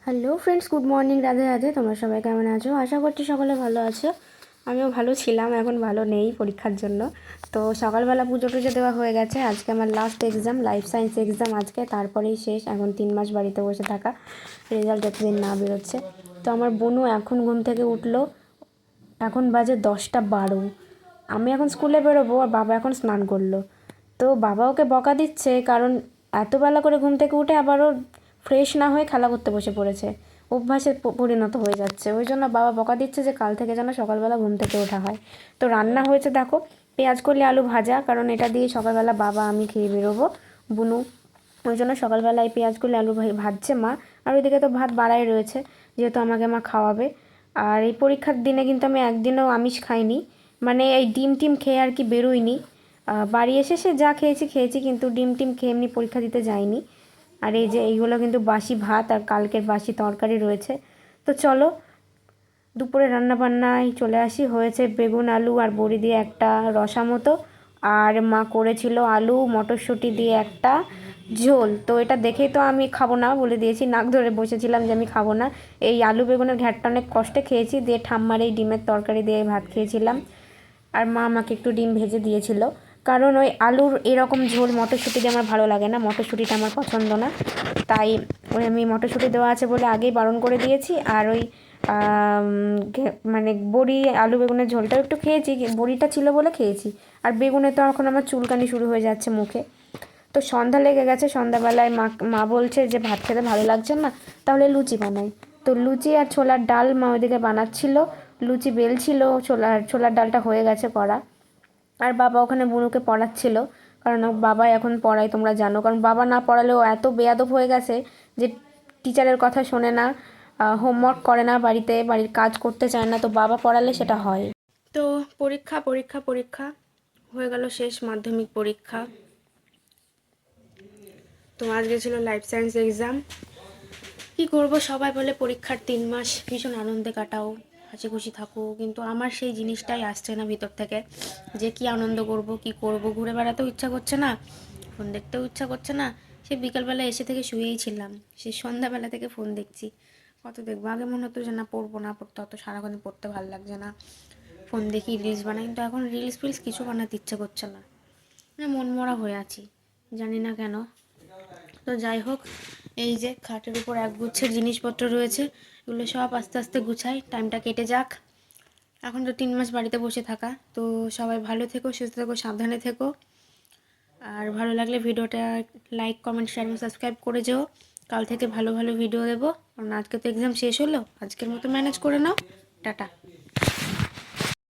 Hello friends, good morning, Radhe Radhe. তোমরা সবাই কেমন আছো? আশা করছি সকলে ভালো আছো। আমিও ভালো ছিলাম, এখন ভালো নেই পরীক্ষার জন্য। তো সকালবেলা পুজো টুজো দেওয়া হয়ে গেছে। আজকে আমার last exam, life science exam আজকে, তারপরেই শেষ। এখন 3 মাস বাড়িতে বসে থাকা, রেজাল্ট এতদিন না বেরোচ্ছে। তো আমার বোনও এখন ঘুম থেকে উঠলো, এখন বাজে 10টা 12। আমি এখন স্কুলে বেরোবো আর বাবা এখন স্নান করলো। তো বাবা ওকে বকা দিচ্ছে, কারণ এত বেলা করে ঘুম থেকে উঠে আবারও ফ্রেশ না হয়ে খেলা করতে বসে পড়েছে, অভ্যাসে পরিণত হয়ে যাচ্ছে। ওই জন্য বাবা বকা দিচ্ছে যে কাল থেকে যেন সকালবেলা ঘুম থেকে ওঠা হয়। তো রান্না হয়েছে দেখো, পেঁয়াজ কলি আলু ভাজা, কারণ এটা দিয়ে সকালবেলা বাবা আমি খেয়ে বেরোবো, বুনু। ওই জন্য সকালবেলায় পেঁয়াজ কলি আলু ভাজছে মা। আর ওইদিকে তো ভাত বাড়াই রয়েছে, যেহেতু আমাকে মা খাওয়াবে। আর এই পরীক্ষার দিনে কিন্তু আমি একদিনও আমিষ খাইনি, মানে এই ডিম টিম খেয়ে আর কি বেরোইনি। বাড়ি এসে সে যা খেয়েছি, কিন্তু ডিম টিম খেয়ে এমনি পরীক্ষা দিতে যাইনি। আর এই যে এইগুলো কিন্তু বাসি ভাত আর কালকের বাসি তরকারি রয়েছে। তো চলো দুপুরে রান্না বান্নায় চলে আসি। হয়েছে বেগুন আলু আর বড়ি দিয়ে একটা রসা মতো, আর মা করেছিল আলু মটরশুঁটি দিয়ে একটা ঝোল। তো এটা দেখেই তো আমি খাবো না বলে দিয়েছি, নাক ধরে বসেছিলাম যে আমি খাবো না। এই আলু বেগুনের ঘ্যাটটা অনেক কষ্টে খেয়েছি, দিয়ে ঠাম্মার এই ডিমের তরকারি দিয়ে ভাত খেয়েছিলাম। আর মা আমাকে একটু ডিম ভেজে দিয়েছিল, কারণ ওই আলুর এরকম ঝোল মটরশুঁটি দিয়ে আমার ভালো লাগে না, মটরশুঁটিটা আমার পছন্দ না। তাই ওই আমি মটরশুঁটি দেওয়া আছে বলে আগেই বারণ করে দিয়েছি। আর ওই মানে বড়ি আলু বেগুনের ঝোলটাও একটু খেয়েছি, বড়িটা ছিল বলে খেয়েছি। আর বেগুনে তো এখন আমার চুলকানি শুরু হয়ে যাচ্ছে মুখে। তো সন্ধ্যা লেগে গেছে, সন্ধ্যাবেলায় মা বলছে যে ভাত খেতে ভালো লাগছে না, তাহলে লুচি বানাই। তো লুচি আর ছোলার ডাল মা ওইদিকে বানাচ্ছিল, লুচি বেলছিল, ছোলার ডালটা হয়ে গেছে করা। আর বাবা ওখানে বুনুকে পড়াচ্ছিল, কারণ বাবা এখন পড়ায় তোমরা জানো, কারণ বাবা না পড়ালেও এত বেয়াদব হয়ে গেছে যে টিচারের কথা শোনে না, হোমওয়ার্ক করে না, বাড়ির কাজ করতে চায় না। তো বাবা পড়ালে সেটা হয়। তো পরীক্ষা পরীক্ষা পরীক্ষা হয়ে গেল, শেষ মাধ্যমিক পরীক্ষা। তো আজকে ছিল লাইফ সায়েন্স এক্সাম। কী করবো, সবাই বলে পরীক্ষার 3 মাস ভীষণ আনন্দে কাটাও, হাসি খুশি থাকো, কিন্তু আমার সেই জিনিসটাই আসছে না ভিতর থেকে, যে কি আনন্দ করব, কি করব। ঘুরে বেড়াতেও ইচ্ছা করছে না, ফোন দেখতেও ইচ্ছা করছে না। সে বিকালবেলা এসে থেকে শুয়েই ছিলাম, সে সন্ধ্যাবেলা থেকে ফোন দেখছি। কত দেখবো, আগে মনে হতো যে না পড়বো না, পড়তে অত সারাক্ষণ পড়তে ভালো লাগছে না, ফোন দেখি রিলস বানাই। কিন্তু এখন রিলস ফিলস কিছু বানাতে ইচ্ছে করছে না, মানে মন মরা হয়ে আছি, জানি না কেন। তো যাই হোক, এই যে খাটের উপর একগুচ্ছের জিনিসপত্র রয়েছে, এগুলো সব আস্তে আস্তে গুছাই, টাইমটা কেটে যাক। এখন তো 3 মাস বাড়িতে বসে থাকা। তো সবাই ভালো থেকো, সুস্থ থেকো, সাবধানে থেকো। আর ভালো লাগলে ভিডিওটা লাইক কমেন্ট শেয়ার এবং সাবস্ক্রাইব করে যেও। কাল থেকে ভালো ভালো ভিডিও দেবো, কারণ আজকে তো এক্সাম শেষ হলো, আজকের মতো ম্যানেজ করে নাও। টাটা।